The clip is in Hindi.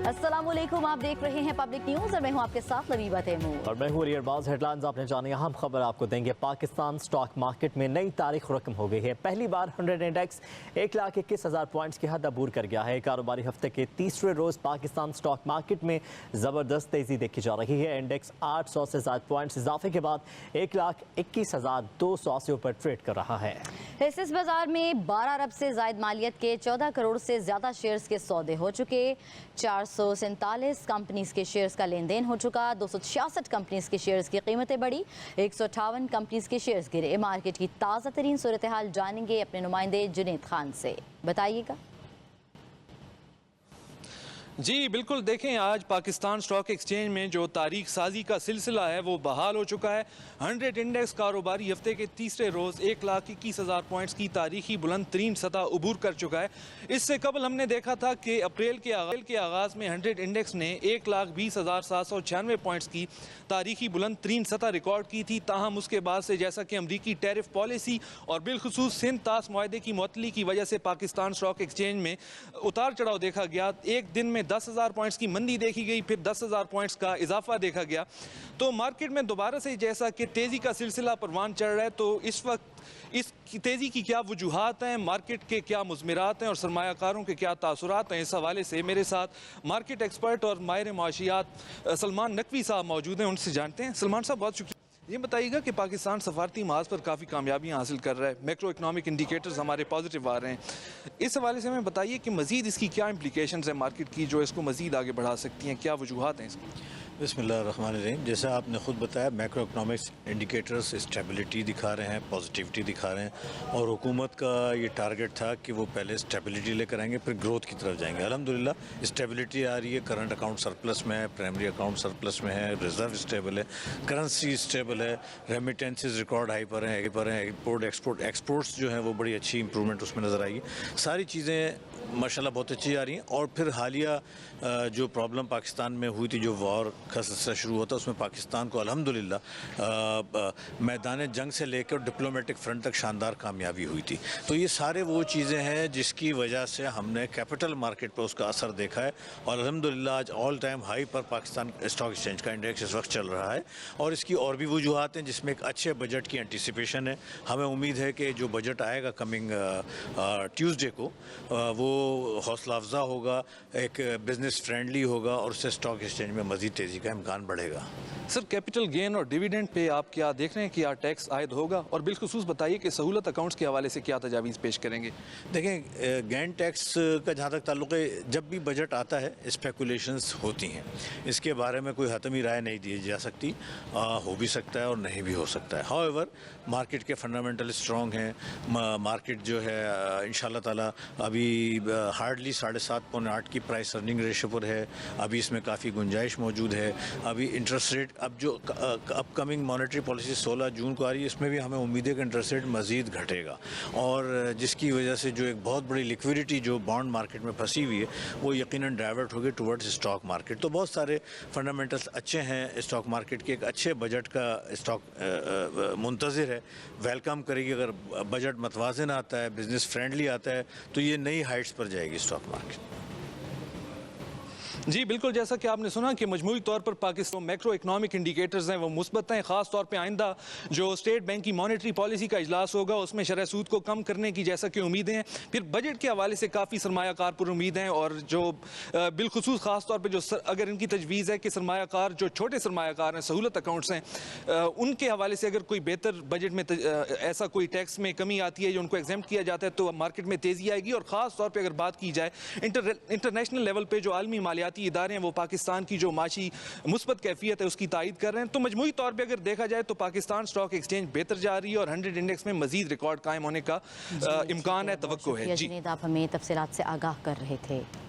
अस्सलामुअलैकुम, आप देख रहे हैं पब्लिक न्यूज और मैं हूं आपके साथ लबीबा तैमूर। और मैं हूं रियरबाज। हेडलाइंस आपने जानी, अहम खबर आपको देंगे। पाकिस्तान स्टॉक मार्केट में नई तारीख रकम हो गई है। पहली बार 100 इंडेक्स 1,21,000 पॉइंट्स की हद अबूर कर गया है। कारोबारी हफ्ते के तीसरे रोज पाकिस्तान स्टॉक मार्केट में जबरदस्त तेजी देखी जा रही है। इंडेक्स 800 से ज्यादा पॉइंट्स इजाफे के बाद 1,21,280 पर ट्रेड कर रहा है। इस बाजार में 12 अरब से ज्यादा मालियत के 14 करोड़ से ज्यादा शेयर्स के सौदे हो चुके। 447 कंपनीज के शेयर्स का लेन देन हो चुका। 266 कंपनीज के शेयर्स की कीमतें बढ़ी। 158 कंपनीज के शेयर्स गिरे। मार्केट की ताज़ा तरीन सूरत हाल जानेंगे अपने नुमाइंदे जुनेद खान से। बताइएगा। जी बिल्कुल, देखें आज पाकिस्तान स्टॉक एक्सचेंज में जो तारीख साजी का सिलसिला है वो बहाल हो चुका है। 100 इंडेक्स कारोबारी हफ्ते के तीसरे रोज़ 1,21,000 पॉइंट्स की तारीखी बुलंद तरीन सतह अबूर कर चुका है। इससे कबल हमने देखा था कि अप्रैल के आगाज़ में 100 इंडेक्स ने 1,20,796 पॉइंट्स की तारीखी बुलंद तरीन सतह रिकॉर्ड की थी। ताहम उसके बाद से जैसा कि अमरीकी टैरिफ पॉलिसी और बिलखुसूस सिंध तास मुआहदे की मुअत्तली की वजह से पाकिस्तान स्टॉक एक्सचेंज में उतार चढ़ाव देखा गया। एक दिन में 10,000 पॉइंट्स की मंदी देखी गई, फिर 10,000 पॉइंट्स का इजाफा देखा गया। तो मार्केट में दोबारा से जैसा कि तेज़ी का सिलसिला परवान चढ़ रहा है, तो इस वक्त इस तेज़ी की क्या वजूहात हैं, मार्केट के क्या मुज़मिरात हैं और सरमायाकारों के क्या तासुरात हैं, इस हवाले से मेरे साथ मार्केट एक्सपर्ट और माहिर माशियात सलमान नकवी साहब मौजूद हैं। उनसे जानते हैं। सलमान साहब, बहुत शुक्रिया। ये बताइएगा कि पाकिस्तान सफारती महाज पर काफ़ी कामयाबियाँ हासिल कर रहा है, मैक्रो इकनॉमिक इंडिकेटर्स हमारे पॉजिटिव आ रहे हैं। इस हवाले से हमें बताइए कि मज़ीद इसकी क्या इम्प्लिकेशंस है मार्केट की, जो इसको मज़ीद आगे बढ़ा सकती हैं, क्या वजूहात हैं इसकी? बिस्मिल्लाहिर्रहमानिर्रहीम। जैसा आपने ख़ुद बताया, मैक्रो इकनॉमिक्स इंडिकेटर्स स्टेबिलिटी दिखा रहे हैं, पॉजिटिविटी दिखा रहे हैं और हुकूमत का ये टारगेट था कि वो पहले स्टेबिलिटी लेकर आएंगे फिर ग्रोथ की तरफ जाएंगे। अल्हम्दुलिल्लाह स्टेबिलिटी आ रही है। करंट अकाउंट सरप्लस में है, प्राइमरी अकाउंट सरप्लस में है, रिजर्व स्टेबल है, करेंसी स्टेबल है, रेमिटेंसेज रिकॉर्ड हाई पर हैं, इंपोर्ट एक्सपोर्ट्स जो हैं वो बड़ी अच्छी इंप्रूवमेंट उसमें नज़र आई है। सारी चीज़ें माशाल्लाह बहुत अच्छी आ रही हैं। और फिर हालिया जो प्रॉब्लम पाकिस्तान में हुई थी, जो वॉर का सिलसिला शुरू होता, उसमें पाकिस्तान को अल्हम्दुलिल्लाह मैदान जंग से लेकर डिप्लोमेटिक फ्रंट तक शानदार कामयाबी हुई थी। तो ये सारे वो चीज़ें हैं जिसकी वजह से हमने कैपिटल मार्केट पर उसका असर देखा है। और अल्हम्दुलिल्लाह आज ऑल टाइम हाई पर पाकिस्तान स्टॉक एक्सचेंज का इंडेक्स इस वक्त चल रहा है। और इसकी और भी वजूहात हैं, जिसमें एक अच्छे बजट की एंटिसिपेशन है। हमें उम्मीद है कि जो बजट आएगा कमिंग ट्यूसडे को वो हौसला अफजा होगा, एक बिजनेस फ्रेंडली होगा और उससे स्टॉक एक्सचेंज में मज़ीद तेज़ी का इम्कान बढ़ेगा। सर, कैपिटल गेन और डिविडेंड पे आप क्या देख रहे हैं कि टैक्स आयद होगा? और बिलखुसूस बताइए कि सहूलत अकाउंट्स के हवाले से क्या तजावीज़ पेश करेंगे? देखें, गेन टैक्स का जहाँ तक ताल्लुक़ है, जब भी बजट आता है स्पेकुलेशंस होती हैं। इसके बारे में कोई हतमी राय नहीं दी जा सकती। हो भी सकता है और नहीं भी हो सकता है। हाउएवर मार्केट के फंडामेंटल स्ट्रॉन्ग हैं। मार्केट जो है इंशाल्लाह ताला अभी हार्डली 7.5-8 की प्राइस अर्निंग रेशो पर है। अभी इसमें काफ़ी गुंजाइश मौजूद है। अभी इंटरेस्ट रेट अब जो अपकमिंग मॉनेटरी पॉलिसी 16 जून को आ रही है, इसमें भी हमें उम्मीद है कि इंटरेस्ट रेट मज़ीद घटेगा और जिसकी वजह से जो एक बहुत बड़ी लिक्विडिटी जो बॉन्ड मार्केट में फंसी हुई है वो यकीनन डाइवर्ट होगी टुवर्ड्स स्टॉक मार्केट। तो बहुत सारे फंडामेंटल्स अच्छे हैं स्टॉक मार्केट के। एक अच्छे बजट का स्टॉक मुंतज़िर है, वेलकम करेगी। अगर बजट मतवाज़न आता है, बिजनेस फ्रेंडली आता है, तो ये नई हाइट्स पर जाएगी स्टॉक मार्केट। जी बिल्कुल, जैसा कि आपने सुना कि मजमूई तौर पर पाकिस्तान मैक्रो इकनॉमिक इंडिकेटर्स हैं वो मुस्बत हैं। ख़ास तौर पे आइंदा जो स्टेट बैंक की मॉनेटरी पॉलिसी का इजलास होगा उसमें शरह सूद को कम करने की जैसा कि उम्मीदें हैं। फिर बजट के हवाले से काफ़ी सरमायाकार पर उम्मीद हैं और जो बिलखुसूस ख़ास तौर पर जो अगर इनकी तजवीज़ है कि सरमायाकार जो छोटे सरमायाकार हैं, सहूलत अकाउंट्स हैं, उनके हवाले से अगर कोई बेहतर बजट में ऐसा कोई टैक्स में कमी आती है जो उनको एग्जेम्प्ट किया जाता है तो मार्केट में तेज़ी आएगी। और ख़ास तौर पर अगर बात की जाए इंटरनेशनल लेवल पर जो आलमी मालियाती इदारे हैं वो पाकिस्तान की जो माशी मुस्बत कैफियत है उसकी तायद कर रहे हैं। तो मजमूई तौर पे अगर देखा जाए तो पाकिस्तान स्टॉक एक्सचेंज बेहतर जा रही है और 100 इंडेक्स में मजीद रिकॉर्ड कायम होने का इम्कान है, तवक्को है। जी, आप हमें तफसीलात से आगाह कर रहे थे।